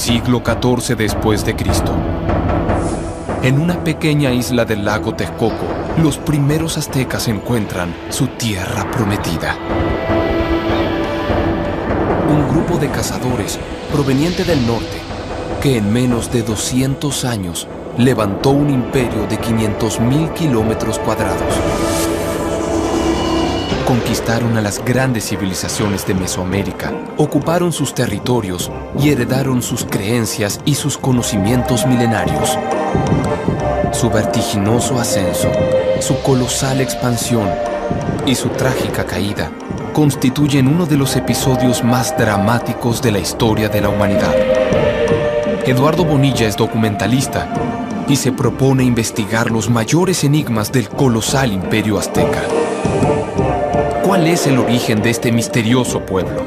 siglo XIV después de Cristo. En una pequeña isla del lago Texcoco, los primeros aztecas encuentran su tierra prometida. Un grupo de cazadores proveniente del norte, que en menos de 200 años levantó un imperio de 500.000 kilómetros cuadrados. Conquistaron a las grandes civilizaciones de Mesoamérica, ocuparon sus territorios y heredaron sus creencias y sus conocimientos milenarios. Su vertiginoso ascenso, su colosal expansión y su trágica caída constituyen uno de los episodios más dramáticos de la historia de la humanidad. Eduardo Bonilla es documentalista y se propone investigar los mayores enigmas del colosal imperio azteca. ¿Cuál es el origen de este misterioso pueblo?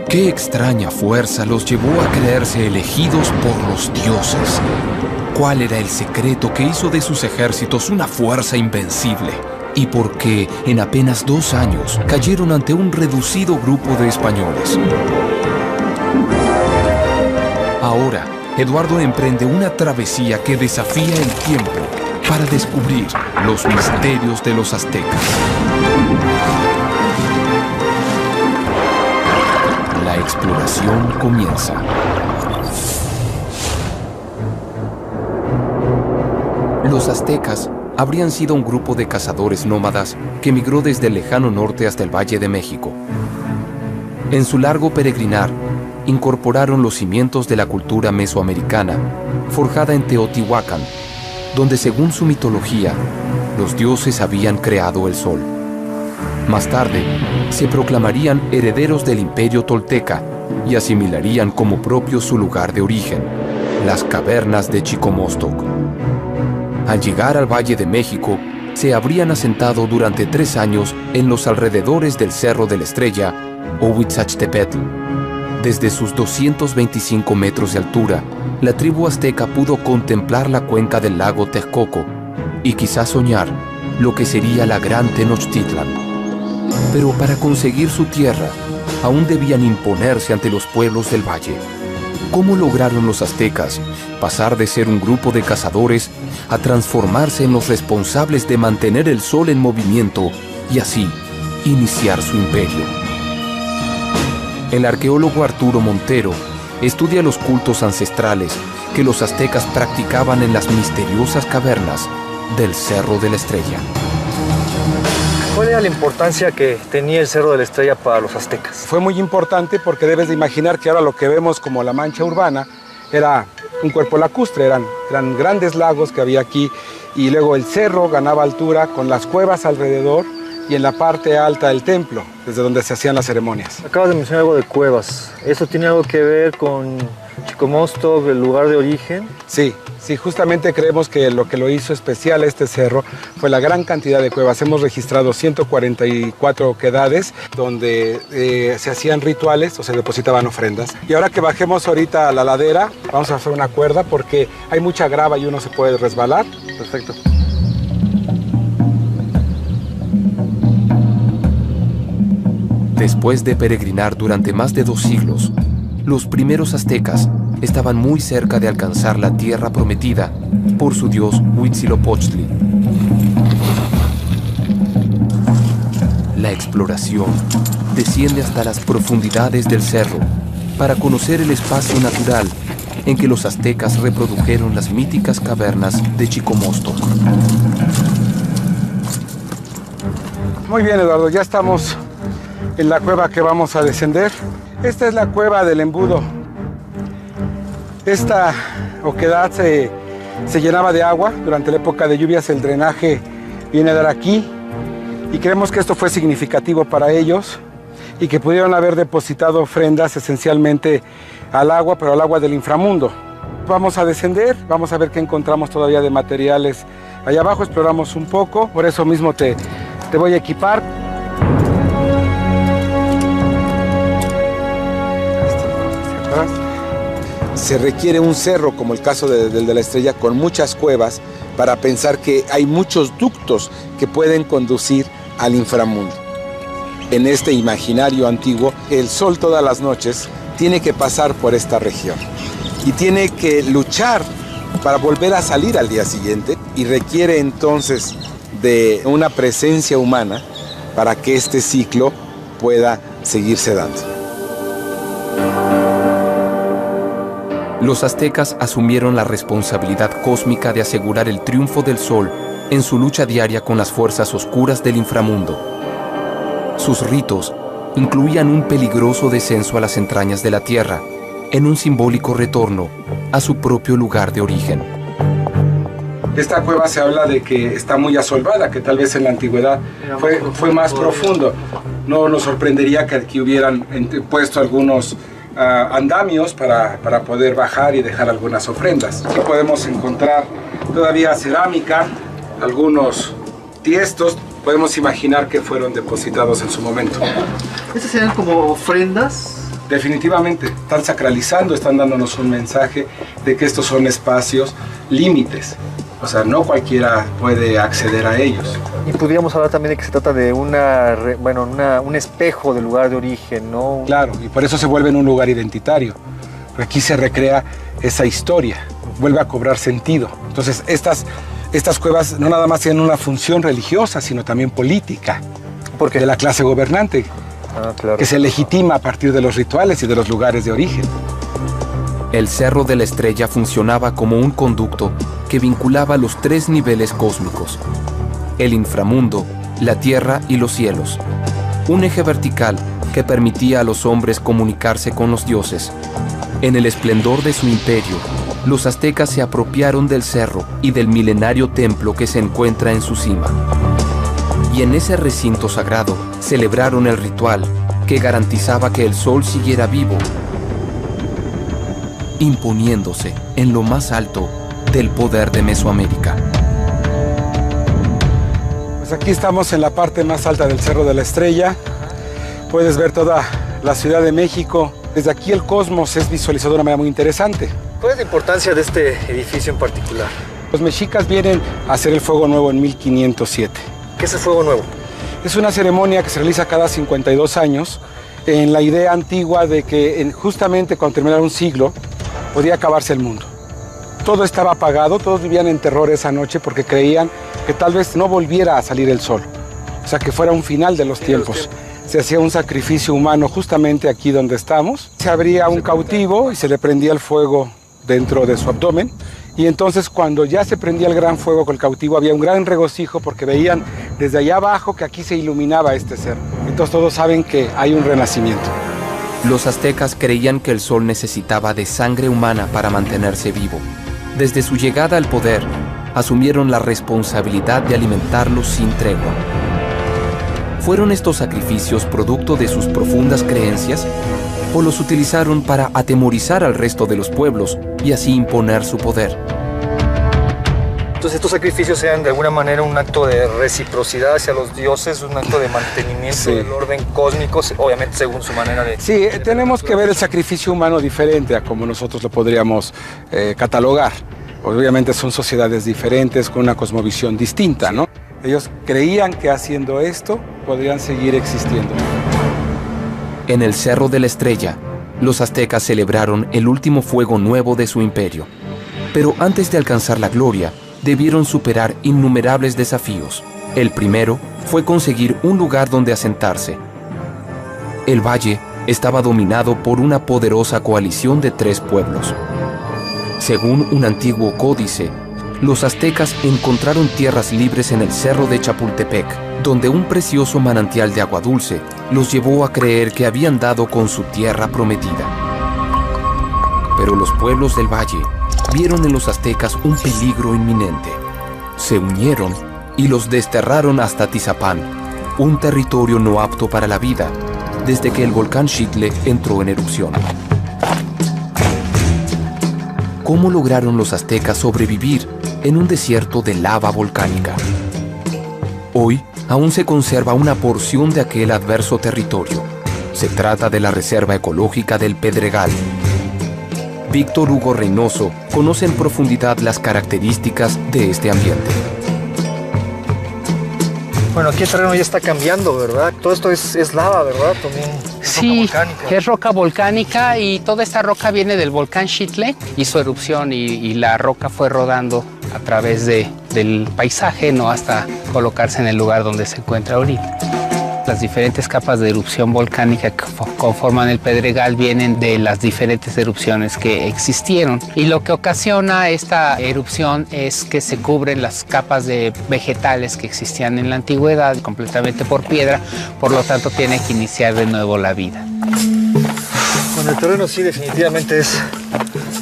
¿Qué extraña fuerza los llevó a creerse elegidos por los dioses? ¿Cuál era el secreto que hizo de sus ejércitos una fuerza invencible? ¿Y por qué en apenas 2 años cayeron ante un reducido grupo de españoles? Ahora, Eduardo emprende una travesía que desafía el tiempo para descubrir los misterios de los aztecas. La exploración comienza. Los aztecas habrían sido un grupo de cazadores nómadas que migró desde el lejano norte hasta el Valle de México. En su largo peregrinar, incorporaron los cimientos de la cultura mesoamericana, forjada en Teotihuacán, donde según su mitología, los dioses habían creado el sol. Más tarde, se proclamarían herederos del imperio tolteca y asimilarían como propio su lugar de origen, las cavernas de Chicomostoc. Al llegar al Valle de México, se habrían asentado durante 3 años en los alrededores del Cerro de la Estrella o Huitzachtepetl. Desde sus 225 metros de altura, la tribu azteca pudo contemplar la cuenca del lago Texcoco y quizás soñar lo que sería la gran Tenochtitlan. Pero para conseguir su tierra, aún debían imponerse ante los pueblos del valle. ¿Cómo lograron los aztecas pasar de ser un grupo de cazadores a transformarse en los responsables de mantener el sol en movimiento y así iniciar su imperio? El arqueólogo Arturo Montero estudia los cultos ancestrales que los aztecas practicaban en las misteriosas cavernas del Cerro de la Estrella. ¿Cuál era la importancia que tenía el Cerro de la Estrella para los aztecas? Fue muy importante porque debes de imaginar que ahora lo que vemos como la mancha urbana era un cuerpo lacustre, eran grandes lagos que había aquí y luego el cerro ganaba altura con las cuevas alrededor y en la parte alta del templo, desde donde se hacían las ceremonias. Acabas de mencionar algo de cuevas. ¿Eso tiene algo que ver con Chicomostoc, el lugar de origen? Sí, justamente creemos que lo hizo especial este cerro fue la gran cantidad de cuevas. Hemos registrado 144 oquedades donde se hacían rituales o se depositaban ofrendas. Y ahora que bajemos ahorita a la ladera, vamos a hacer una cuerda porque hay mucha grava y uno se puede resbalar. Perfecto. Después de peregrinar durante más de 2 siglos, los primeros aztecas estaban muy cerca de alcanzar la tierra prometida por su dios Huitzilopochtli. La exploración desciende hasta las profundidades del cerro para conocer el espacio natural en que los aztecas reprodujeron las míticas cavernas de Chicomostoc. Muy bien, Eduardo, ya estamos en la cueva que vamos a descender. Esta es la cueva del embudo. Esta oquedad se llenaba de agua. Durante la época de lluvias el drenaje viene a dar aquí y creemos que esto fue significativo para ellos y que pudieron haber depositado ofrendas esencialmente al agua, pero al agua del inframundo. Vamos a descender, vamos a ver qué encontramos todavía de materiales allá abajo, exploramos un poco, por eso mismo te voy a equipar. Se requiere un cerro, como el caso del de la Estrella, con muchas cuevas para pensar que hay muchos ductos que pueden conducir al inframundo. En este imaginario antiguo, el sol todas las noches tiene que pasar por esta región. y tiene que luchar para volver a salir al día siguiente y requiere entonces de una presencia humana para que este ciclo pueda seguirse dando. Los aztecas asumieron la responsabilidad cósmica de asegurar el triunfo del sol en su lucha diaria con las fuerzas oscuras del inframundo. Sus ritos incluían un peligroso descenso a las entrañas de la tierra, en un simbólico retorno a su propio lugar de origen. Esta cueva se habla de que está muy asolvada, que tal vez en la antigüedad fue más profundo. No nos sorprendería que aquí hubieran puesto algunos andamios para poder bajar y dejar algunas ofrendas. Aquí podemos encontrar todavía cerámica, algunos tiestos. Podemos imaginar que fueron depositados en su momento. ¿Estas serían como ofrendas? Definitivamente, están sacralizando, están dándonos un mensaje de que estos son espacios límites. O sea, no cualquiera puede acceder a ellos. Y podríamos hablar también de que se trata de un espejo del lugar de origen, ¿no? Claro, y por eso se vuelve en un lugar identitario. Porque aquí se recrea esa historia, vuelve a cobrar sentido. Entonces, estas cuevas no nada más tienen una función religiosa, sino también política. ¿Por qué? De la clase gobernante, claro, que se legitima a partir de los rituales y de los lugares de origen. El Cerro de la Estrella funcionaba como un conducto que vinculaba los tres niveles cósmicos: el inframundo, la tierra y los cielos. Un eje vertical que permitía a los hombres comunicarse con los dioses. En el esplendor de su imperio, los aztecas se apropiaron del cerro y del milenario templo que se encuentra en su cima. Y en ese recinto sagrado celebraron el ritual que garantizaba que el sol siguiera vivo, imponiéndose en lo más alto del poder de Mesoamérica. Pues aquí estamos en la parte más alta del Cerro de la Estrella. Puedes ver toda la Ciudad de México. Desde aquí el cosmos es visualizado de una manera muy interesante. ¿Cuál es la importancia de este edificio en particular? Los mexicas vienen a hacer el fuego nuevo en 1507. ¿Qué es el fuego nuevo? Es una ceremonia que se realiza cada 52 años en la idea antigua de que justamente cuando terminara un siglo podía acabarse el mundo. Todo estaba apagado, todos vivían en terror esa noche porque creían que tal vez no volviera a salir el sol. O sea, que fuera un final de los tiempos. Se hacía un sacrificio humano justamente aquí donde estamos. Se abría un cautivo y se le prendía el fuego dentro de su abdomen. Y entonces cuando ya se prendía el gran fuego con el cautivo había un gran regocijo porque veían desde allá abajo que aquí se iluminaba este cerro. Entonces todos saben que hay un renacimiento. Los aztecas creían que el sol necesitaba de sangre humana para mantenerse vivo. Desde su llegada al poder, asumieron la responsabilidad de alimentarlos sin tregua. ¿Fueron estos sacrificios producto de sus profundas creencias o los utilizaron para atemorizar al resto de los pueblos y así imponer su poder? Entonces estos sacrificios eran de alguna manera un acto de reciprocidad hacia los dioses, un acto de mantenimiento del orden cósmico, obviamente según su manera de... Sí, tenemos que ver el sacrificio humano diferente a como nosotros lo podríamos catalogar. Obviamente son sociedades diferentes con una cosmovisión distinta, ¿no? Ellos creían que haciendo esto podrían seguir existiendo. En el Cerro de la Estrella, los aztecas celebraron el último fuego nuevo de su imperio. Pero antes de alcanzar la gloria, debieron superar innumerables desafíos. El primero fue conseguir un lugar donde asentarse. El valle estaba dominado por una poderosa coalición de 3 pueblos. Según un antiguo códice, los aztecas encontraron tierras libres en el Cerro de Chapultepec, donde un precioso manantial de agua dulce los llevó a creer que habían dado con su tierra prometida. Pero los pueblos del valle vieron en los aztecas un peligro inminente. Se unieron y los desterraron hasta Tizapán, un territorio no apto para la vida, desde que el volcán Xitle entró en erupción. ¿Cómo lograron los aztecas sobrevivir en un desierto de lava volcánica? Hoy aún se conserva una porción de aquel adverso territorio. Se trata de la Reserva Ecológica del Pedregal. Víctor Hugo Reynoso conoce en profundidad las características de este ambiente. Bueno, aquí el terreno ya está cambiando, ¿verdad? Todo esto es lava, ¿verdad? También. Sí, roca volcánica. es roca volcánica y toda esta roca viene del volcán Xitle, hizo erupción y la roca fue rodando a través del paisaje, ¿no? Hasta colocarse en el lugar donde se encuentra ahorita. Las diferentes capas de erupción volcánica que conforman el Pedregal vienen de las diferentes erupciones que existieron. Y lo que ocasiona esta erupción es que se cubren las capas de vegetales que existían en la antigüedad completamente por piedra, por lo tanto tiene que iniciar de nuevo la vida. Con el terreno sí definitivamente es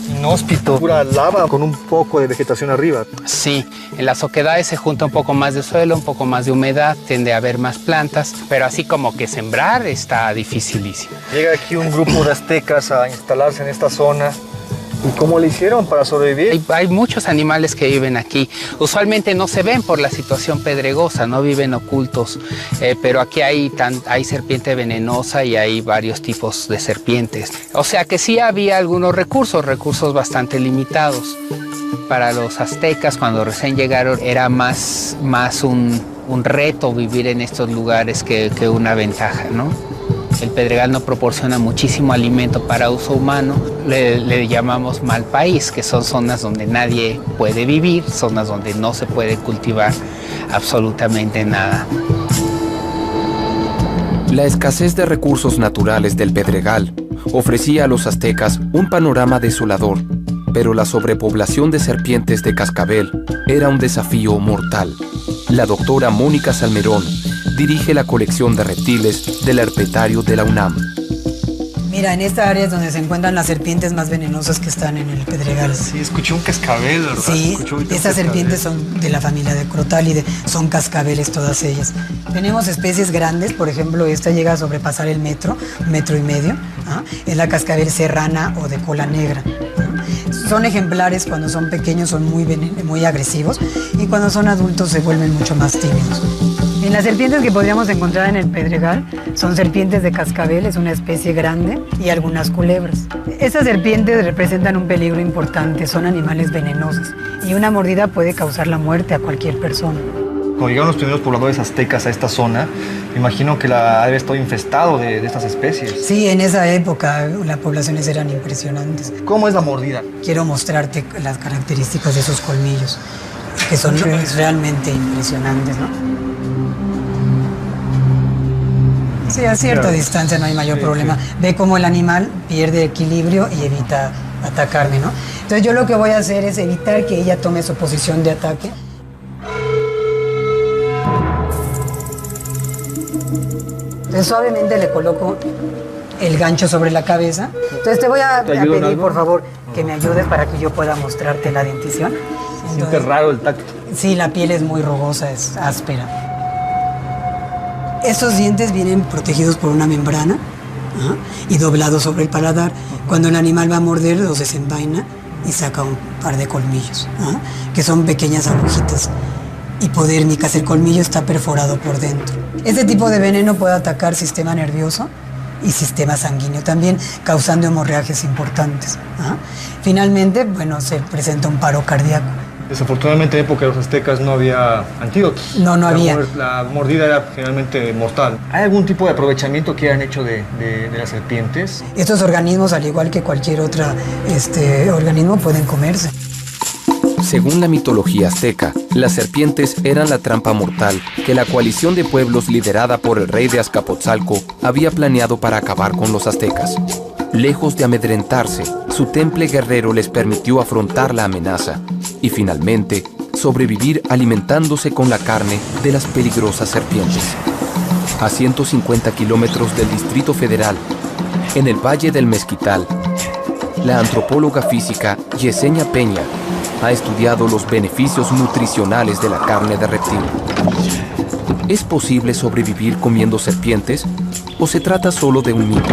inhóspito, pura lava con un poco de vegetación arriba. Sí, en las oquedades se junta un poco más de suelo, un poco más de humedad, tiende a haber más plantas, pero así como que sembrar está dificilísimo. Llega aquí un grupo de aztecas a instalarse en esta zona. ¿Y cómo le hicieron para sobrevivir? Hay muchos animales que viven aquí. Usualmente no se ven por la situación pedregosa, no viven ocultos, pero aquí hay serpiente venenosa y hay varios tipos de serpientes. O sea que sí había algunos recursos bastante limitados. Para los aztecas, cuando recién llegaron, era más un reto vivir en estos lugares que una ventaja, ¿no? El Pedregal no proporciona muchísimo alimento para uso humano. Le llamamos mal país, que son zonas donde nadie puede vivir, zonas donde no se puede cultivar absolutamente nada. La escasez de recursos naturales del Pedregal ofrecía a los aztecas un panorama desolador, pero la sobrepoblación de serpientes de cascabel era un desafío mortal. La doctora Mónica Salmerón dirige la colección de reptiles del herpetario de la UNAM. Mira, en esta área es donde se encuentran las serpientes más venenosas que están en el Pedregal. Sí, escuché un cascabel, ¿verdad? Sí, estas serpientes son de la familia de Crotálide, son cascabeles todas ellas. Tenemos especies grandes, por ejemplo, esta llega a sobrepasar el metro y medio. ¿Ah? Es la cascabel serrana o de cola negra. Son ejemplares, cuando son pequeños son muy agresivos y cuando son adultos se vuelven mucho más tímidos. En las serpientes que podríamos encontrar en el Pedregal son serpientes de cascabel, es una especie grande, y algunas culebras. Estas serpientes representan un peligro importante, son animales venenosos y una mordida puede causar la muerte a cualquier persona. Cuando llegaron los primeros pobladores aztecas a esta zona, me imagino que la había estado infestado de estas especies. Sí, en esa época las poblaciones eran impresionantes. ¿Cómo es la mordida? Quiero mostrarte las características de esos colmillos, que son realmente impresionantes, ¿no? Sí, a cierta distancia no hay mayor problema. Ve cómo el animal pierde equilibrio y evita atacarme, ¿no? Entonces yo lo que voy a hacer es evitar que ella tome su posición de ataque. Entonces suavemente le coloco el gancho sobre la cabeza. Entonces te voy a pedir, por favor, que me ayudes para que yo pueda mostrarte la dentición. Siente raro el tacto. Sí, la piel es muy rugosa, es áspera. Estos dientes vienen protegidos por una membrana, ¿ah? Y doblados sobre el paladar. Cuando el animal va a morder, los desenvaina y saca un par de colmillos, ¿ah? Que son pequeñas agujitas hipodérmicas. El colmillo está perforado por dentro. Este tipo de veneno puede atacar sistema nervioso y sistema sanguíneo también, causando hemorragias importantes, ¿ah? Finalmente, bueno, se presenta un paro cardíaco. Desafortunadamente en época de los aztecas no había antídotos. No había. La mordida era generalmente mortal. ¿Hay algún tipo de aprovechamiento que hayan hecho de las serpientes? Estos organismos, al igual que cualquier otro organismo, pueden comerse. Según la mitología azteca, las serpientes eran la trampa mortal que la coalición de pueblos liderada por el rey de Azcapotzalco había planeado para acabar con los aztecas. Lejos de amedrentarse, su temple guerrero les permitió afrontar la amenaza y finalmente sobrevivir alimentándose con la carne de las peligrosas serpientes. A 150 kilómetros del Distrito Federal, en el Valle del Mezquital, la antropóloga física Yesenia Peña ha estudiado los beneficios nutricionales de la carne de reptil. ¿Es posible sobrevivir comiendo serpientes o se trata solo de un mito?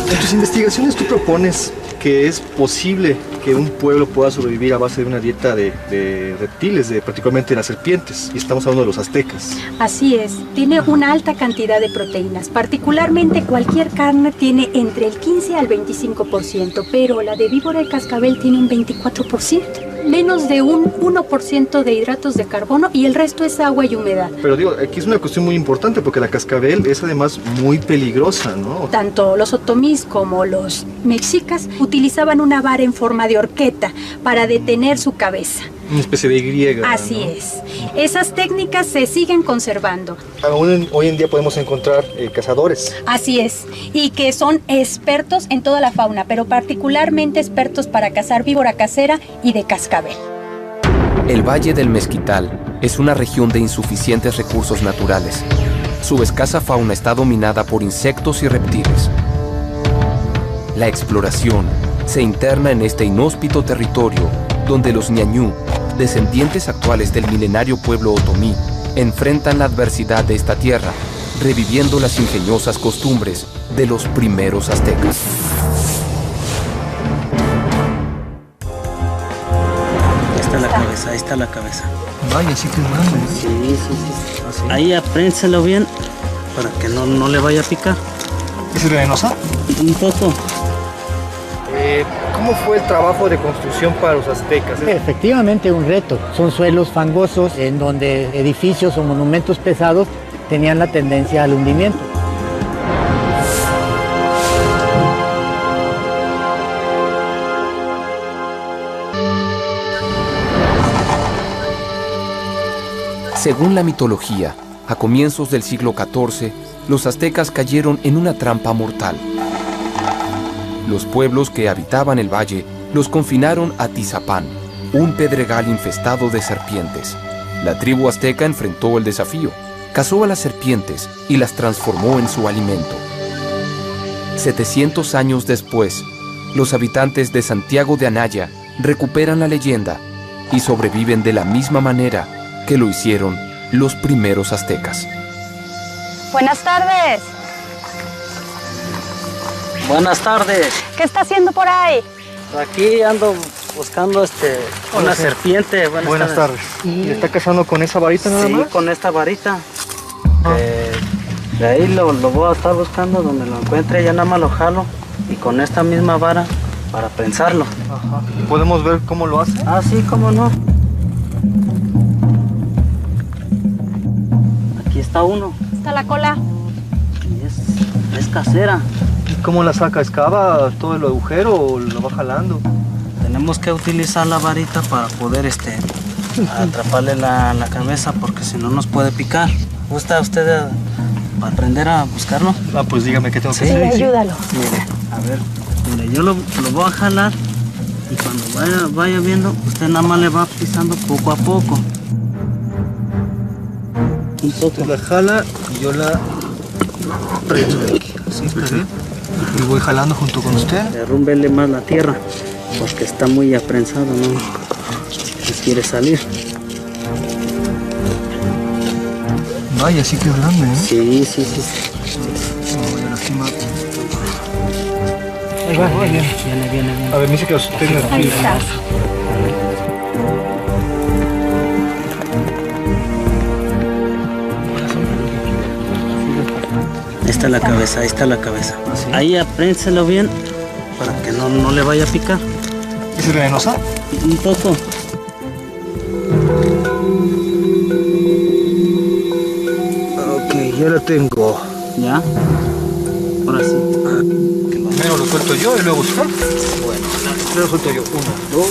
En tus investigaciones tú propones que es posible que un pueblo pueda sobrevivir a base de una dieta de reptiles, particularmente de las serpientes, y estamos hablando de los aztecas. Así es, tiene una alta cantidad de proteínas, particularmente cualquier carne tiene entre el 15 al 25%, pero la de víbora y cascabel tiene un 24%. menos de un 1% de hidratos de carbono y el resto es agua y humedad. Pero digo, aquí es una cuestión muy importante porque la cascabel es además muy peligrosa, ¿no? Tanto los otomís como los mexicas utilizaban una vara en forma de horqueta para detener su cabeza. Una especie de Y. Así ¿no? es. Esas técnicas se siguen conservando. Aún hoy en día podemos encontrar cazadores. Así es. Y que son expertos en toda la fauna, pero particularmente expertos para cazar víbora casera y de cascabel. El Valle del Mezquital es una región de insuficientes recursos naturales. Su escasa fauna está dominada por insectos y reptiles. La exploración se interna en este inhóspito territorio donde los ñañú, descendientes actuales del milenario pueblo otomí, enfrentan la adversidad de esta tierra, reviviendo las ingeniosas costumbres de los primeros aztecas. Ahí está la cabeza. Vaya, sí que es grande. Sí. ¿Ah, sí? Ahí aprénselo bien para que no le vaya a picar. ¿Es venenosa? Un poco. ¿Cómo fue el trabajo de construcción para los aztecas? Efectivamente un reto. Son suelos fangosos en donde edificios o monumentos pesados tenían la tendencia al hundimiento. Según la mitología, a comienzos del siglo XIV, los aztecas cayeron en una trampa mortal. Los pueblos que habitaban el valle los confinaron a Tizapán, un pedregal infestado de serpientes. La tribu azteca enfrentó el desafío, cazó a las serpientes y las transformó en su alimento. 700 años después, los habitantes de Santiago de Anaya recuperan la leyenda y sobreviven de la misma manera que lo hicieron los primeros aztecas. Buenas tardes. Buenas tardes. ¿Qué está haciendo por ahí? Aquí ando buscando una serpiente. Buenas tardes. ¿Y está cazando con esa varita nada más? Sí, con esta varita. De ahí lo voy a estar buscando, donde lo encuentre ya nada más lo jalo y con esta misma vara para prensarlo. Ajá. ¿Podemos ver cómo lo hace? Ah, sí, cómo no. Aquí está uno. Está la cola. Y es casera. ¿Y cómo la saca? ¿Excava todo el agujero o lo va jalando? Tenemos que utilizar la varita para poder atraparle la cabeza, porque si no nos puede picar. ¿Gusta usted aprender a buscarlo? Ah, pues dígame qué tengo que Sí, hacer. ayúdalo. Mire, a ver, mire, yo lo voy a jalar y cuando vaya viendo, usted nada más le va pisando poco a poco. Un poco. Usted la jala y yo la prendo de aquí. ¿Sí está bien? Y voy jalando junto con usted. Derrúmbele más la tierra, porque está muy aprensado, ¿no? Quiere salir. Vaya, sí que es grande, ¿eh? Sí. No voy a lastimar. Ahí va, viene. A ver, me dice que los tenga aquí. Ahí está. Ahí está la cabeza, ahí está la cabeza. ¿Sí? Ahí aprénselo bien para que no le vaya a picar. ¿Es venenosa? Un poco. Ok, ya la tengo. ¿Ya? Ahora sí. Primero lo suelto yo y luego usted. Bueno, primero lo suelto yo. 1, 2,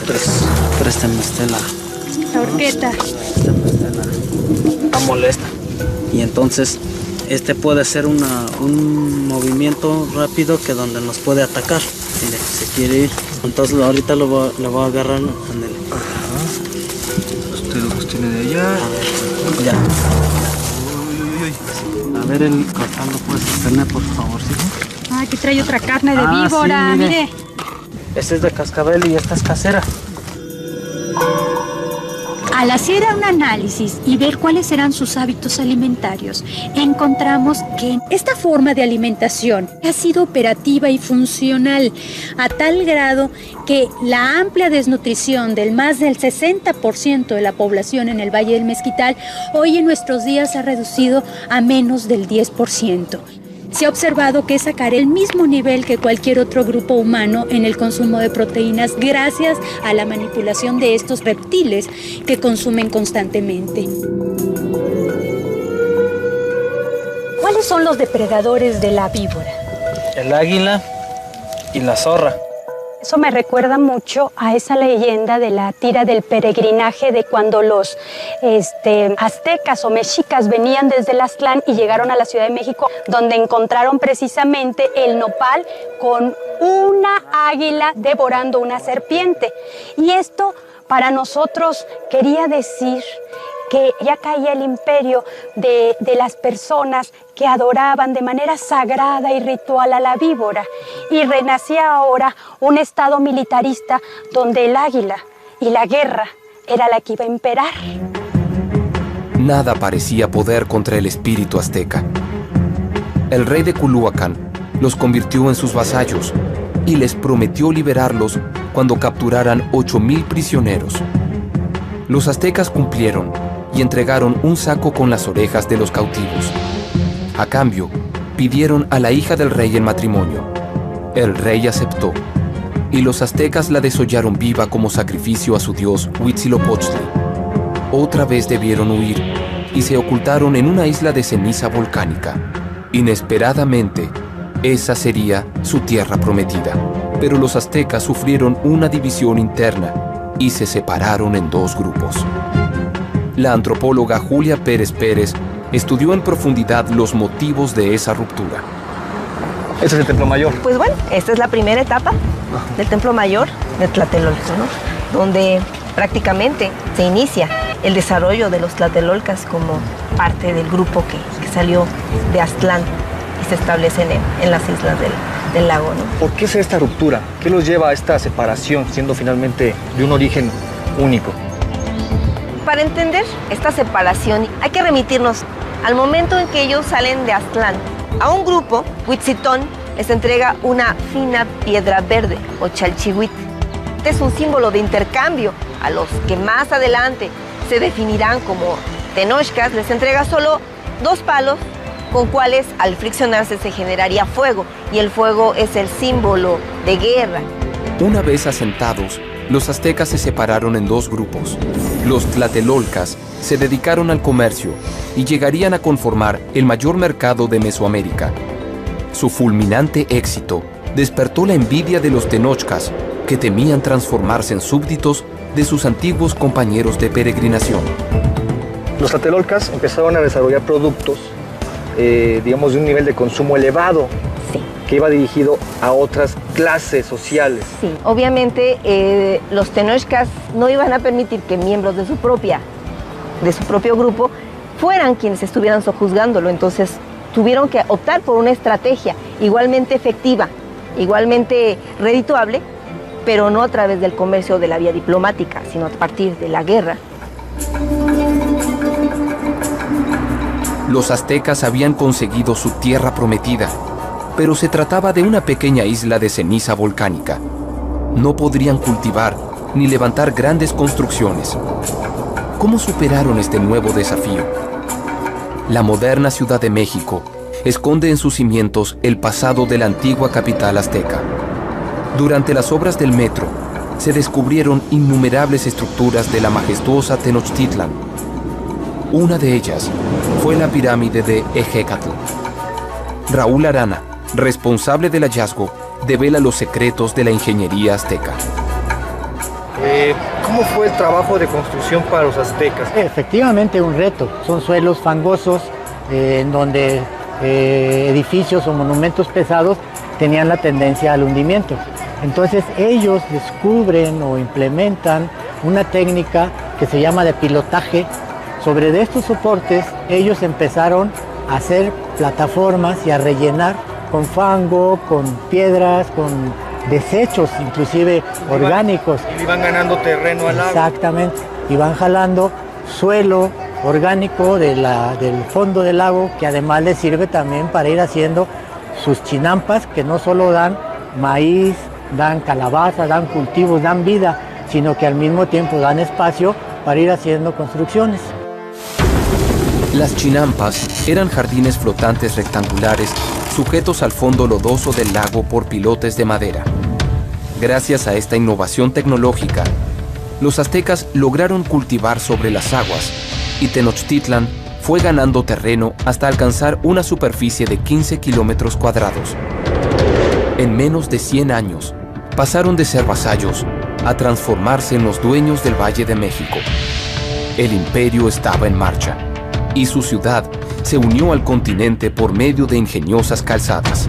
3. Préstame usted La horqueta. la molesta. Y entonces puede hacer un movimiento rápido que donde nos puede atacar. Mire, se quiere ir. Entonces ahorita lo voy a agarrar. Ándale. Usted lo sostiene de allá. A ver, ya. A ver, el cortando puede sostener, por favor, ¿sí? Ah, aquí trae otra carne de Ah, víbora, sí, mire. mire. Este es de cascabel y esta es casera. Al hacer un análisis y ver cuáles serán sus hábitos alimentarios, encontramos que esta forma de alimentación ha sido operativa y funcional a tal grado que la amplia desnutrición del más del 60% de la población en el Valle del Mezquital hoy en nuestros días ha reducido a menos del 10%. Se ha observado que es sacar el mismo nivel que cualquier otro grupo humano en el consumo de proteínas gracias a la manipulación de estos reptiles que consumen constantemente. ¿Cuáles son los depredadores de la víbora? El águila y la zorra. Eso me recuerda mucho a esa leyenda de la tira del peregrinaje de cuando los aztecas o mexicas venían desde el Aztlán y llegaron a la Ciudad de México, donde encontraron precisamente el nopal con una águila devorando una serpiente. Y esto para nosotros quería decir que ya caía el imperio de las personas que adoraban de manera sagrada y ritual a la víbora, y renacía ahora un estado militarista donde el águila y la guerra era la que iba a imperar. Nada parecía poder contra el espíritu azteca. El rey de Culhuacán los convirtió en sus vasallos y les prometió liberarlos cuando capturaran 8,000 prisioneros. Los aztecas cumplieron y entregaron un saco con las orejas de los cautivos. A cambio, pidieron a la hija del rey en matrimonio. El rey aceptó, y los aztecas la desollaron viva como sacrificio a su dios Huitzilopochtli. Otra vez debieron huir, y se ocultaron en una isla de ceniza volcánica. Inesperadamente, esa sería su tierra prometida. Pero los aztecas sufrieron una división interna y se separaron en 2 grupos. La antropóloga Julia Pérez Pérez estudió en profundidad los motivos de esa ruptura. Este es el Templo Mayor. Pues bueno, esta es la primera etapa del Templo Mayor de Tlatelolco, ¿no? Donde prácticamente se inicia el desarrollo de los tlatelolcas como parte del grupo que salió de Aztlán y se establecen en las islas del lago, ¿no? ¿Por qué es esta ruptura? ¿Qué los lleva a esta separación, siendo finalmente de un origen único? Para entender esta separación hay que remitirnos al momento en que ellos salen de Aztlán. A un grupo, Huitzitón, les entrega una fina piedra verde o chalchihuit. Este es un símbolo de intercambio. A los que más adelante se definirán como tenochcas, les entrega solo 2 palos con cuales al friccionarse se generaría fuego, y el fuego es el símbolo de guerra. Una vez asentados, los aztecas se separaron en 2 grupos. Los tlatelolcas se dedicaron al comercio y llegarían a conformar el mayor mercado de Mesoamérica. Su fulminante éxito despertó la envidia de los tenochcas, que temían transformarse en súbditos de sus antiguos compañeros de peregrinación. Los tlatelolcas empezaron a desarrollar productos, digamos, de un nivel de consumo elevado, Sí. que iba dirigido a otras clases sociales. Sí, obviamente los tenochcas no iban a permitir que miembros de su propio grupo fueran quienes estuvieran sojuzgándolo, entonces tuvieron que optar por una estrategia igualmente efectiva, igualmente redituable, pero no a través del comercio de la vía diplomática, sino a partir de la guerra. Los aztecas habían conseguido su tierra prometida, pero se trataba de una pequeña isla de ceniza volcánica. No podrían cultivar ni levantar grandes construcciones. ¿Cómo superaron este nuevo desafío? La moderna Ciudad de México esconde en sus cimientos el pasado de la antigua capital azteca. Durante las obras del metro, se descubrieron innumerables estructuras de la majestuosa Tenochtitlan. Una de ellas fue la pirámide de Ejecatl. Raúl Arana, responsable del hallazgo, devela los secretos de la ingeniería azteca. ¿Cómo fue el trabajo de construcción para los aztecas? Efectivamente un reto. Son suelos fangosos en donde edificios o monumentos pesados tenían la tendencia al hundimiento. Entonces ellos descubren o implementan una técnica que se llama de pilotaje. Sobre de estos soportes ellos empezaron a hacer plataformas y a rellenar con fango, con piedras, con desechos inclusive orgánicos. Y iban ganando terreno al agua. Exactamente, y van jalando suelo orgánico del fondo del lago, que además les sirve también para ir haciendo sus chinampas, que no solo dan maíz, dan calabaza, dan cultivos, dan vida, sino que al mismo tiempo dan espacio para ir haciendo construcciones. Las chinampas eran jardines flotantes rectangulares sujetos al fondo lodoso del lago por pilotes de madera. Gracias a esta innovación tecnológica, los aztecas lograron cultivar sobre las aguas y Tenochtitlan fue ganando terreno hasta alcanzar una superficie de 15 kilómetros cuadrados. En menos de 100 años, pasaron de ser vasallos a transformarse en los dueños del Valle de México. El imperio estaba en marcha y su ciudad se unió al continente por medio de ingeniosas calzadas.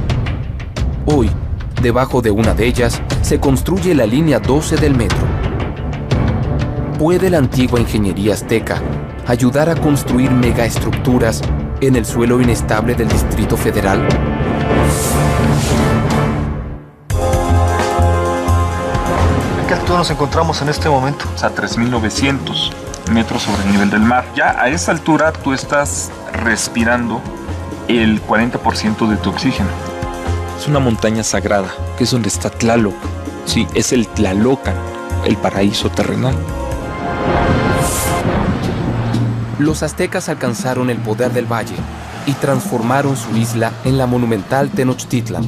Hoy, debajo de una de ellas, se construye la línea 12 del metro. ¿Puede la antigua ingeniería azteca ayudar a construir megaestructuras en el suelo inestable del Distrito Federal? ¿En qué altura nos encontramos en este momento? A 3.900 metros sobre el nivel del mar. Ya a esa altura tú estás respirando el 40% de tu oxígeno. Es una montaña sagrada, que es donde está Tlaloc. Sí, es el Tlalocan, el paraíso terrenal. Los aztecas alcanzaron el poder del valle y transformaron su isla en la monumental Tenochtitlan.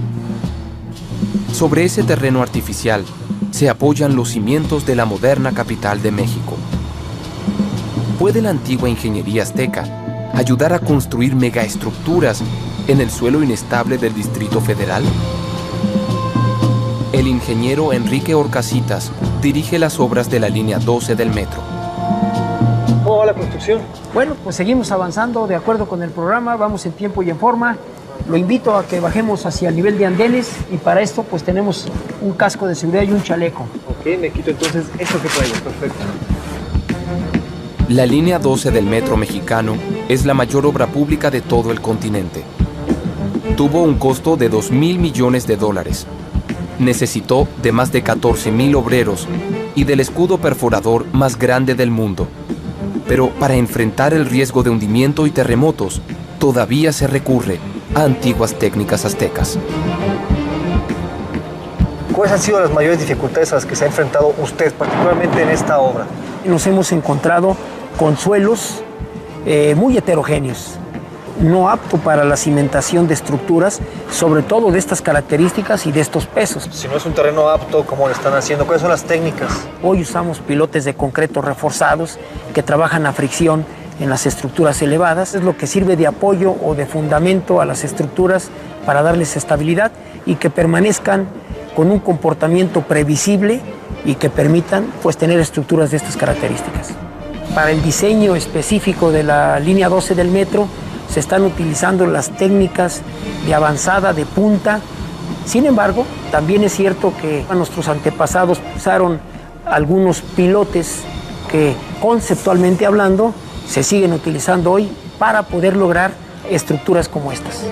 Sobre ese terreno artificial se apoyan los cimientos de la moderna capital de México. ¿Puede la antigua ingeniería azteca ayudar a construir megaestructuras en el suelo inestable del Distrito Federal? El ingeniero Enrique Orcasitas dirige las obras de la línea 12 del metro. ¿Cómo va la construcción? Bueno, pues seguimos avanzando de acuerdo con el programa, vamos en tiempo y en forma. Lo invito a que bajemos hacia el nivel de andenes y para esto pues tenemos un casco de seguridad y un chaleco. Ok, me quito entonces esto que traigo, perfecto. La línea 12 del metro mexicano es la mayor obra pública de todo el continente. Tuvo un costo de $2.000 millones. Necesitó de más de 14,000 obreros y del escudo perforador más grande del mundo. Pero para enfrentar el riesgo de hundimiento y terremotos, todavía se recurre a antiguas técnicas aztecas. ¿Cuáles han sido las mayores dificultades a las que se ha enfrentado usted, particularmente en esta obra? Nos hemos encontrado con suelos muy heterogéneos, no apto para la cimentación de estructuras, sobre todo de estas características y de estos pesos. Si no es un terreno apto, ¿cómo lo están haciendo? ¿Cuáles son las técnicas? Hoy usamos pilotes de concreto reforzados que trabajan a fricción en las estructuras elevadas. Es lo que sirve de apoyo o de fundamento a las estructuras para darles estabilidad y que permanezcan con un comportamiento previsible y que permitan pues, tener estructuras de estas características. Para el diseño específico de la línea 12 del metro se están utilizando las técnicas de avanzada, de punta. Sin embargo, también es cierto que nuestros antepasados usaron algunos pilotes que conceptualmente hablando se siguen utilizando hoy para poder lograr estructuras como estas.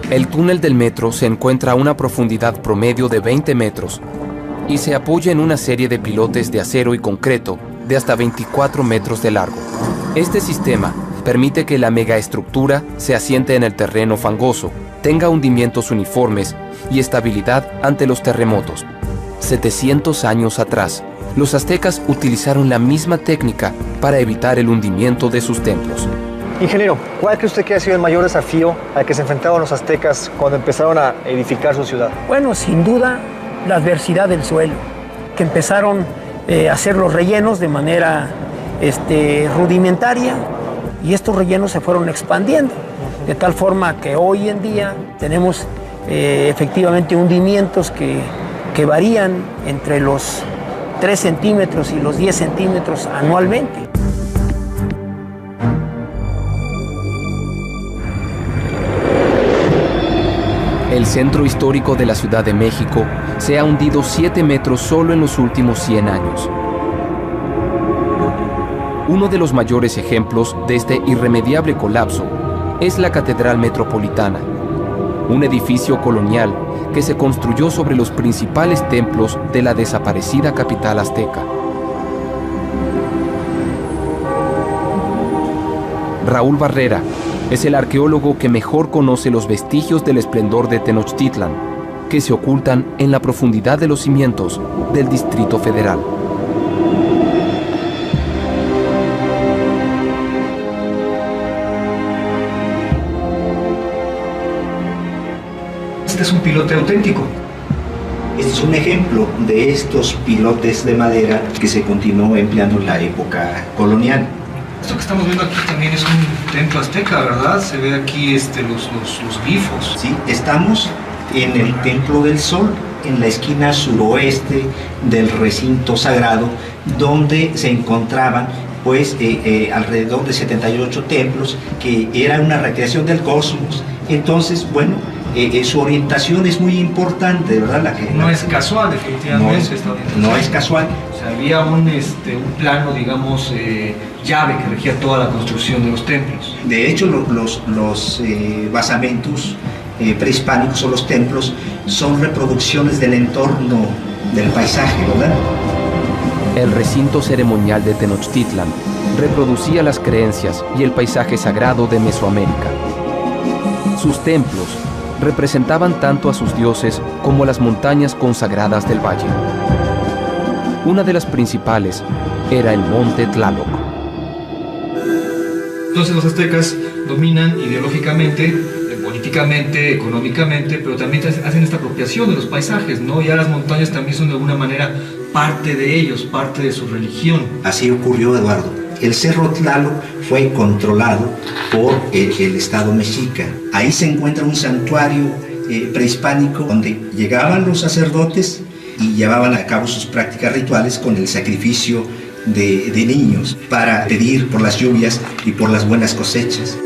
El túnel del metro se encuentra a una profundidad promedio de 20 metros y se apoya en una serie de pilotes de acero y concreto de hasta 24 metros de largo. Este sistema permite que la megaestructura se asiente en el terreno fangoso, tenga hundimientos uniformes y estabilidad ante los terremotos. 700 años atrás, los aztecas utilizaron la misma técnica para evitar el hundimiento de sus templos. Ingeniero, ¿cuál cree usted que ha sido el mayor desafío al que se enfrentaron los aztecas cuando empezaron a edificar su ciudad? Bueno, sin duda, la adversidad del suelo, que empezaron a hacer los rellenos de manera rudimentaria y estos rellenos se fueron expandiendo, de tal forma que hoy en día tenemos efectivamente hundimientos que varían entre los 3 centímetros y los 10 centímetros anualmente. El centro histórico de la Ciudad de México se ha hundido 7 metros solo en los últimos 100 años. Uno de los mayores ejemplos de este irremediable colapso es la Catedral Metropolitana, un edificio colonial que se construyó sobre los principales templos de la desaparecida capital azteca. Raúl Barrera es el arqueólogo que mejor conoce los vestigios del esplendor de Tenochtitlan, que se ocultan en la profundidad de los cimientos del Distrito Federal. este es un pilote auténtico. Este es un ejemplo de estos pilotes de madera que se continuó empleando en la época colonial. Esto que estamos viendo aquí también es un templo azteca, ¿verdad? Se ve aquí los glifos. Sí, estamos en el Templo del Sol, en la esquina suroeste del recinto sagrado, donde se encontraban pues alrededor de 78 templos, que era una recreación del cosmos. Entonces, bueno, su orientación es muy importante, ¿verdad? No es casual, efectivamente. No es casual. O sea, había un plano, digamos, llave que regía toda la construcción de los templos. De hecho, los basamentos prehispánicos o los templos son reproducciones del entorno, del paisaje, ¿verdad? El recinto ceremonial de Tenochtitlan reproducía las creencias y el paisaje sagrado de Mesoamérica. Sus templos representaban tanto a sus dioses como las montañas consagradas del valle. Una de las principales era el monte Tlaloc. Entonces los aztecas dominan ideológicamente, políticamente, económicamente, pero también hacen esta apropiación de los paisajes, ¿no? Ya las montañas también son de alguna manera parte de ellos, parte de su religión. Así ocurrió, Eduardo. El Cerro Tlaloc fue controlado por el Estado mexica. Ahí se encuentra un santuario prehispánico donde llegaban los sacerdotes y llevaban a cabo sus prácticas rituales con el sacrificio de niños para pedir por las lluvias y por las buenas cosechas.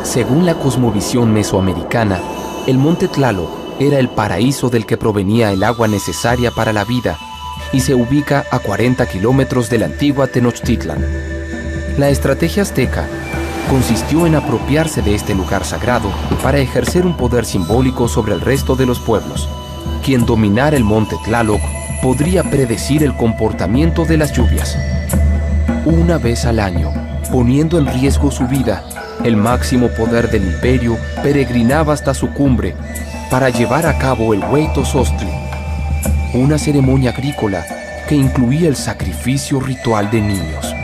Según la cosmovisión mesoamericana, el monte Tlaloc era el paraíso del que provenía el agua necesaria para la vida y se ubica a 40 kilómetros de la antigua Tenochtitlan. La estrategia azteca consistió en apropiarse de este lugar sagrado para ejercer un poder simbólico sobre el resto de los pueblos. Quien dominara el monte Tlaloc podría predecir el comportamiento de las lluvias. Una vez al año, poniendo en riesgo su vida, el máximo poder del imperio peregrinaba hasta su cumbre para llevar a cabo el Hueytozostli, una ceremonia agrícola que incluía el sacrificio ritual de niños.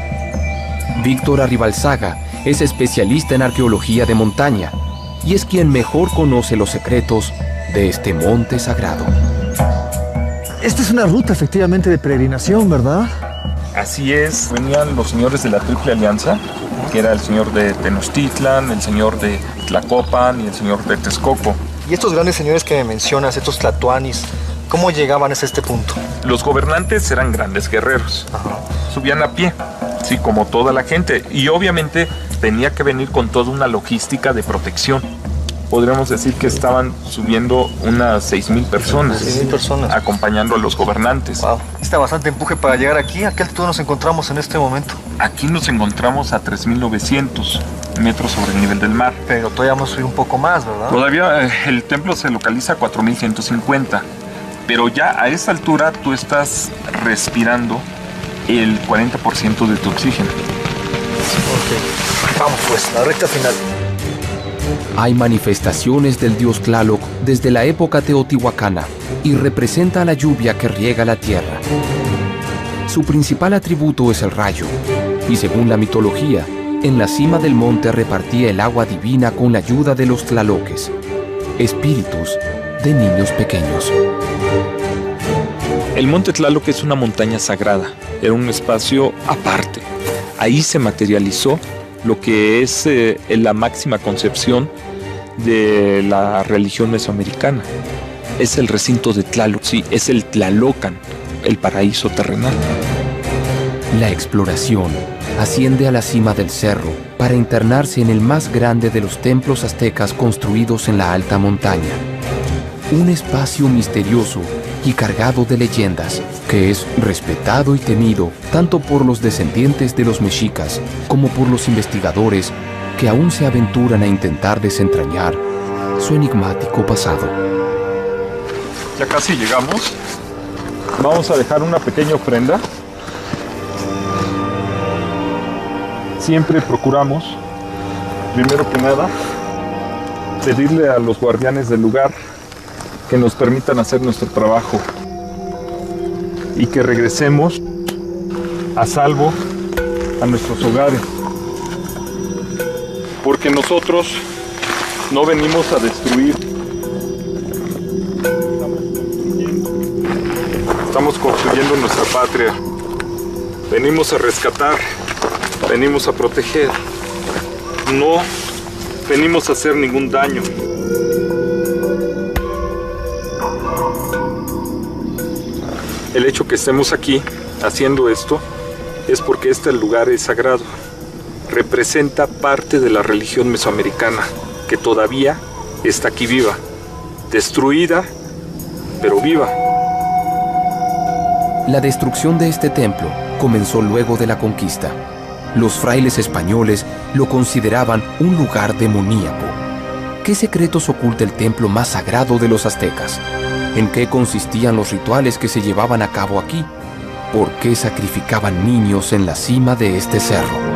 Víctor Arribalzaga es especialista en arqueología de montaña y es quien mejor conoce los secretos de este monte sagrado. Esta es una ruta efectivamente de peregrinación, ¿verdad? Así es, venían los señores de la Triple Alianza, que era el señor de Tenochtitlan, el señor de Tlacopan y el señor de Texcoco. Y estos grandes señores que me mencionas, estos tlatoanis, ¿cómo llegaban hasta este punto? Los gobernantes eran grandes guerreros. Ajá. Subían a pie, sí, como toda la gente. Y obviamente tenía que venir con toda una logística de protección. Podríamos decir que estaban subiendo unas 6,000 personas. 6,000 personas. Acompañando a los gobernantes. Wow. Está bastante empuje para llegar aquí. ¿A qué altitud nos encontramos en este momento? Aquí nos encontramos a 3,900 metros sobre el nivel del mar. Pero todavía vamos a subir un poco más, ¿verdad? Todavía el templo se localiza a 4,150. Pero ya a esa altura tú estás respirando el 40% de tu oxígeno. Ok. Vamos pues, la recta final. Hay manifestaciones del dios Tlaloc desde la época teotihuacana y representa a la lluvia que riega la tierra. Su principal atributo es el rayo, y según la mitología, en la cima del monte repartía el agua divina con la ayuda de los tlaloques, espíritus de niños pequeños. El monte Tlaloc es una montaña sagrada, era un espacio aparte. Ahí se materializó lo que es la máxima concepción de la religión mesoamericana. Es el recinto de Tlaloc, sí, es el Tlalocan, el paraíso terrenal. La exploración asciende a la cima del cerro para internarse en el más grande de los templos aztecas construidos en la alta montaña. Un espacio misterioso y cargado de leyendas, que es respetado y temido tanto por los descendientes de los mexicas como por los investigadores que aún se aventuran a intentar desentrañar su enigmático pasado. Ya casi llegamos. Vamos a dejar una pequeña ofrenda. Siempre procuramos, primero que nada, pedirle a los guardianes del lugar que nos permitan hacer nuestro trabajo y que regresemos a salvo a nuestros hogares. Porque nosotros No venimos a destruir. Estamos construyendo nuestra patria. Venimos a rescatar. Venimos a proteger. No venimos a hacer ningún daño. El hecho que estemos aquí haciendo esto es porque este lugar es sagrado. Representa parte de la religión mesoamericana que todavía está aquí viva, destruida, pero viva. La destrucción de este templo comenzó luego de la conquista. Los frailes españoles lo consideraban un lugar demoníaco. ¿Qué secretos oculta el templo más sagrado de los aztecas? ¿En qué consistían los rituales que se llevaban a cabo aquí? ¿Por qué sacrificaban niños en la cima de este cerro?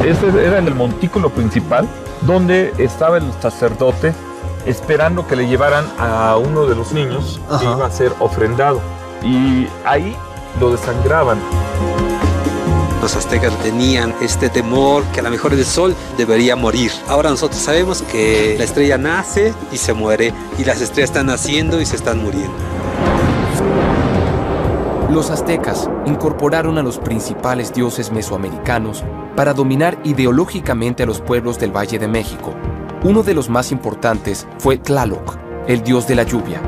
Este era el montículo principal, donde estaba el sacerdote esperando que le llevaran a uno de los niños que iba a ser ofrendado. Y ahí lo desangraban. Los aztecas tenían este temor que a lo mejor el sol debería morir. Ahora nosotros sabemos que la estrella nace y se muere, y las estrellas están naciendo y se están muriendo. Los aztecas incorporaron a los principales dioses mesoamericanos para dominar ideológicamente a los pueblos del Valle de México. Uno de los más importantes fue Tlaloc, el dios de la lluvia.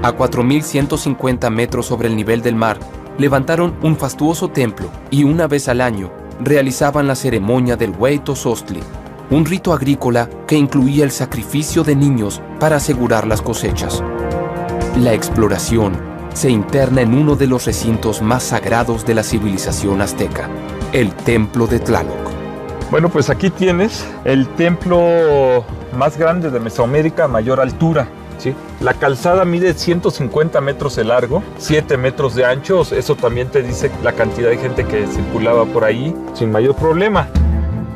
A 4.150 metros sobre el nivel del mar, levantaron un fastuoso templo y una vez al año realizaban la ceremonia del Hueytozostli, un rito agrícola que incluía el sacrificio de niños para asegurar las cosechas. La exploración se interna en uno de los recintos más sagrados de la civilización azteca, el Templo de Tlaloc. Bueno, pues aquí tienes el templo más grande de Mesoamérica a mayor altura. ¿Sí? La calzada mide 150 metros de largo, 7 metros de ancho. Eso también te dice la cantidad de gente que circulaba por ahí sin mayor problema.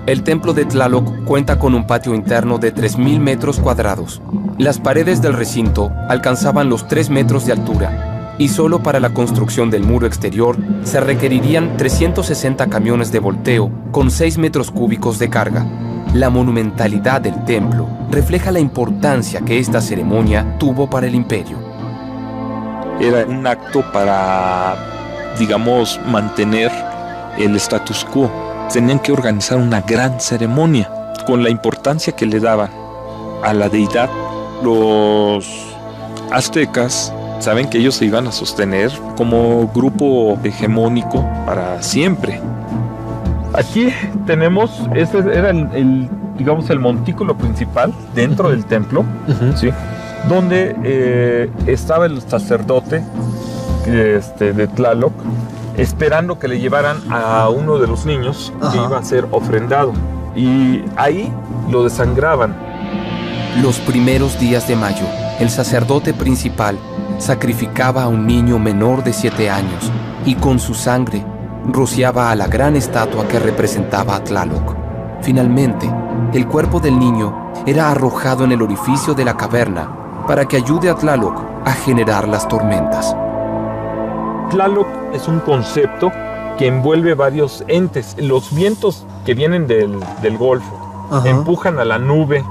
El templo de Tlaloc cuenta con un patio interno de 3.000 metros cuadrados. Las paredes del recinto alcanzaban los 3 metros de altura y solo para la construcción del muro exterior se requerirían 360 camiones de volteo con 6 metros cúbicos de carga. La monumentalidad del templo refleja la importancia que esta ceremonia tuvo para el imperio. Era un acto para, digamos, mantener el status quo. Tenían que organizar una gran ceremonia con la importancia que le daban a la deidad. Los aztecas saben que ellos se iban a sostener como grupo hegemónico para siempre. Aquí tenemos, este era digamos, el montículo principal dentro del templo, ¿sí? Donde estaba el sacerdote de Tlaloc esperando que le llevaran a uno de los niños que iba a ser ofrendado. Y ahí lo desangraban. Los primeros días de mayo, el sacerdote principal sacrificaba a un niño menor de 7 años y con su sangre rociaba a la gran estatua que representaba a Tlaloc. Finalmente, el cuerpo del niño era arrojado en el orificio de la caverna para que ayude a Tlaloc a generar las tormentas. Tlaloc es un concepto que envuelve varios entes. Los vientos que vienen del Golfo empujan a la nube,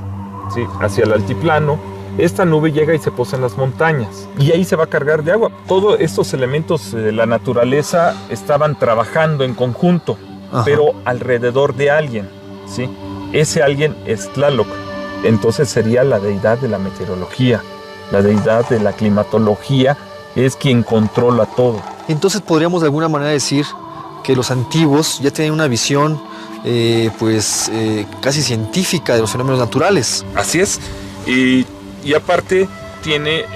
¿sí?, hacia el altiplano. Esta nube llega y se posa en las montañas y ahí se va a cargar de agua. Todos estos elementos de la naturaleza estaban trabajando en conjunto, pero alrededor de alguien, ¿sí? Ese alguien es Tlaloc. Entonces sería la deidad de la meteorología, la deidad de la climatología, es quien controla todo. Entonces podríamos de alguna manera decir que los antiguos ya tenían una visión casi científica de los fenómenos naturales. Así es. Y aparte tiene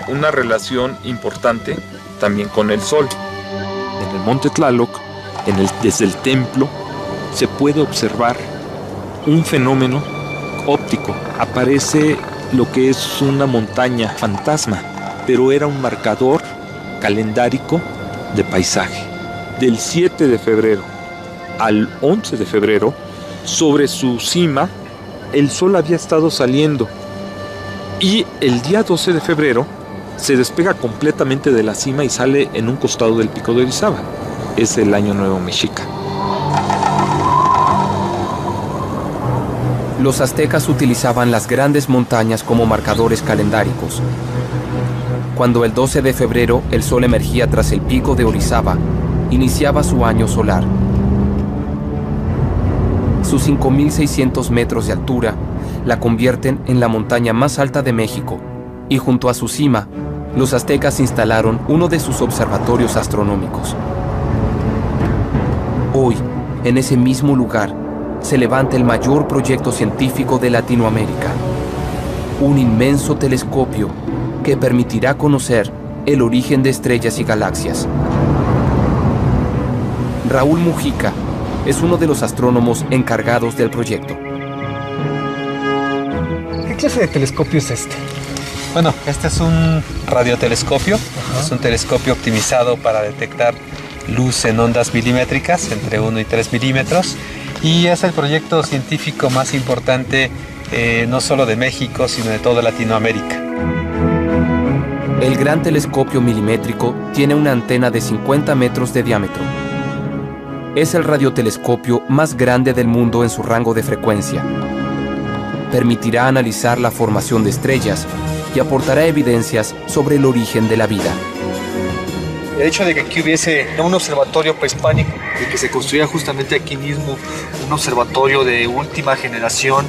una relación importante también con el sol. En el monte Tlaloc, desde el templo, se puede observar un fenómeno óptico. Aparece lo que es una montaña fantasma, pero era un marcador calendárico de paisaje. Del 7 de febrero al 11 de febrero, sobre su cima, el sol había estado saliendo. Y el día 12 de febrero se despega completamente de la cima y sale en un costado del pico de Orizaba. es el Año Nuevo Mexica. Los aztecas utilizaban las grandes montañas como marcadores calendáricos. Cuando el 12 de febrero el sol emergía tras el pico de Orizaba, iniciaba su año solar. Sus 5.600 metros de altura la convierten en la montaña más alta de México, y junto a su cima, los aztecas instalaron uno de sus observatorios astronómicos. Hoy, en ese mismo lugar, se levanta el mayor proyecto científico de Latinoamérica, un inmenso telescopio que permitirá conocer el origen de estrellas y galaxias. Raúl Mujica es uno de los astrónomos encargados del proyecto. ¿Qué clase de telescopio es este? Bueno, este es un radiotelescopio. Es un telescopio optimizado para detectar luz en ondas milimétricas, entre 1 y 3 milímetros. Y es el proyecto científico más importante no solo de México, sino de toda Latinoamérica. El gran telescopio milimétrico tiene una antena de 50 metros de diámetro. Es el radiotelescopio más grande del mundo en su rango de frecuencia. Permitirá analizar la formación de estrellas y aportará evidencias sobre el origen de la vida. El hecho de que aquí hubiese un observatorio prehispánico y que se construya justamente aquí mismo un observatorio de última generación,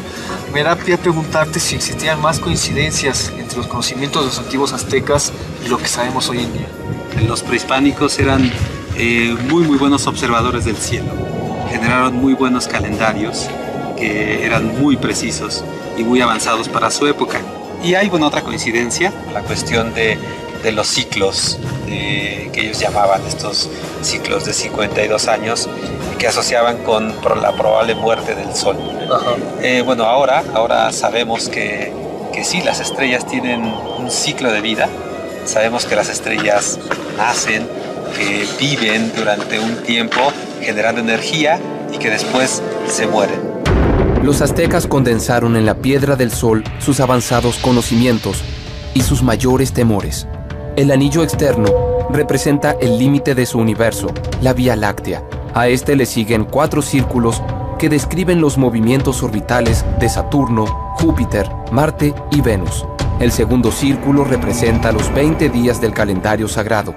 me da pie a preguntarte si existían más coincidencias entre los conocimientos de los antiguos aztecas y lo que sabemos hoy en día. Los prehispánicos eran muy buenos observadores del cielo. Generaron muy buenos calendarios que eran muy precisos y muy avanzados para su época. Y hay otra coincidencia, la cuestión de los ciclos que ellos llamaban estos ciclos de 52 años que asociaban con la probable muerte del sol. Ahora sabemos que sí, las estrellas tienen un ciclo de vida. Sabemos que las estrellas nacen, que viven durante un tiempo generando energía y que después se mueren. Los aztecas condensaron en la piedra del sol sus avanzados conocimientos y sus mayores temores. El anillo externo representa el límite de su universo, la Vía Láctea. A este le siguen 4 círculos que describen los movimientos orbitales de Saturno, Júpiter, Marte y Venus. El segundo círculo representa los 20 días del calendario sagrado.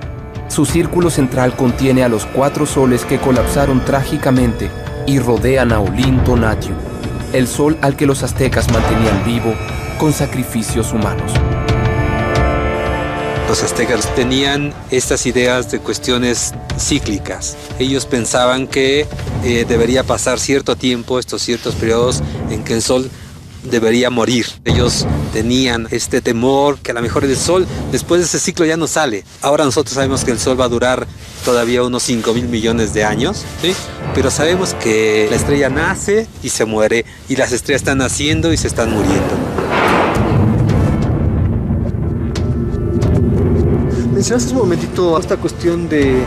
Su círculo central contiene a los 4 soles que colapsaron trágicamente y rodean a Olinto Natium, el sol al que los aztecas mantenían vivo con sacrificios humanos. Los aztecas tenían estas ideas de cuestiones cíclicas. Ellos pensaban que debería pasar cierto tiempo, estos ciertos periodos en que el sol debería morir. Ellos tenían este temor que a lo mejor el sol después de ese ciclo ya no sale. Ahora nosotros sabemos que el sol va a durar todavía unos 5.000 millones de años, ¿sí? Pero sabemos que la estrella nace y se muere, y las estrellas están naciendo y se están muriendo. Mencionaste un momentito esta cuestión de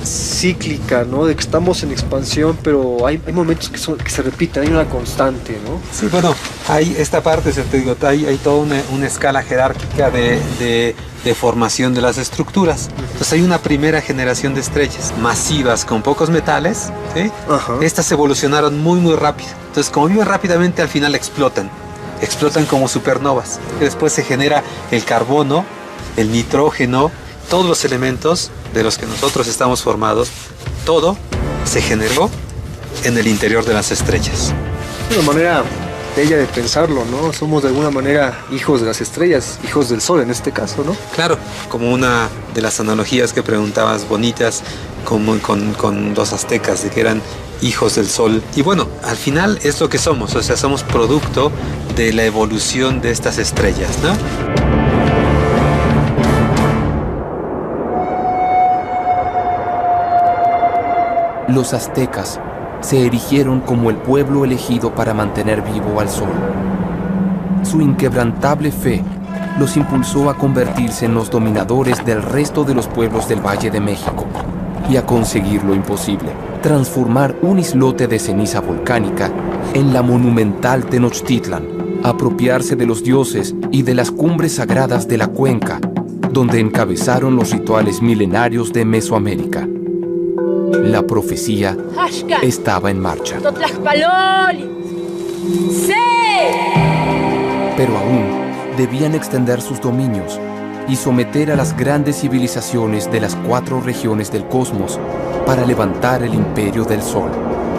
cíclica, ¿no? De que estamos en expansión, pero hay momentos que se repiten, hay una constante, ¿no? Sí, bueno, hay esta parte, te digo, hay toda una escala jerárquica de formación de las estructuras. Entonces hay una primera generación de estrellas masivas con pocos metales, ¿sí? Estas evolucionaron muy rápido. Entonces, como viven rápidamente, al final explotan como supernovas. Y después se genera el carbono, el nitrógeno, todos los elementos de los que nosotros estamos formados, todo se generó en el interior de las estrellas. Es una manera bella de pensarlo, ¿no? Somos de alguna manera hijos de las estrellas, hijos del sol en este caso, ¿no? Claro, como una de las analogías que preguntabas bonitas como con los aztecas, de que eran hijos del sol. Y bueno, al final es lo que somos, o sea, somos producto de la evolución de estas estrellas, ¿no? Los aztecas se erigieron como el pueblo elegido para mantener vivo al sol. Su inquebrantable fe los impulsó a convertirse en los dominadores del resto de los pueblos del Valle de México y a conseguir lo imposible, transformar un islote de ceniza volcánica en la monumental Tenochtitlan, apropiarse de los dioses y de las cumbres sagradas de la cuenca, donde encabezaron los rituales milenarios de Mesoamérica. La profecía estaba en marcha. Pero aún debían extender sus dominios y someter a las grandes civilizaciones de las 4 regiones del cosmos para levantar el imperio del Sol,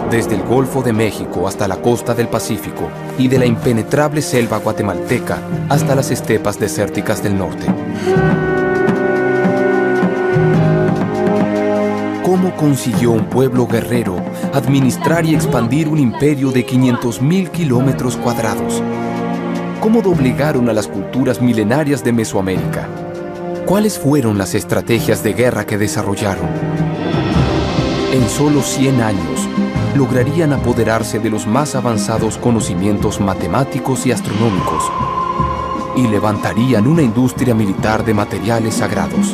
desde el Golfo de México hasta la costa del Pacífico y de la impenetrable selva guatemalteca hasta las estepas desérticas del norte. ¿Cómo consiguió un pueblo guerrero administrar y expandir un imperio de 500.000 kilómetros cuadrados? ¿Cómo doblegaron a las culturas milenarias de Mesoamérica? ¿Cuáles fueron las estrategias de guerra que desarrollaron? En solo 100 años, lograrían apoderarse de los más avanzados conocimientos matemáticos y astronómicos y levantarían una industria militar de materiales sagrados.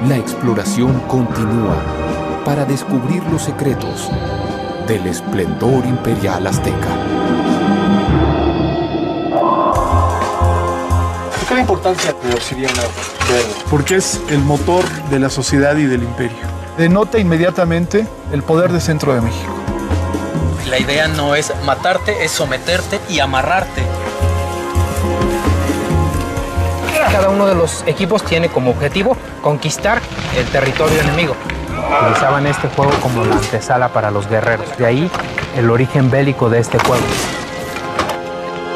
La exploración continúa para descubrir los secretos del esplendor imperial azteca. ¿Por qué la importancia de la obsidiana verde? Porque es el motor de la sociedad y del imperio. Denota inmediatamente el poder del centro de México. La idea no es matarte, es someterte y amarrarte. Cada uno de los equipos tiene como objetivo conquistar el territorio enemigo. Utilizaban este juego como la antesala para los guerreros. De ahí el origen bélico de este juego.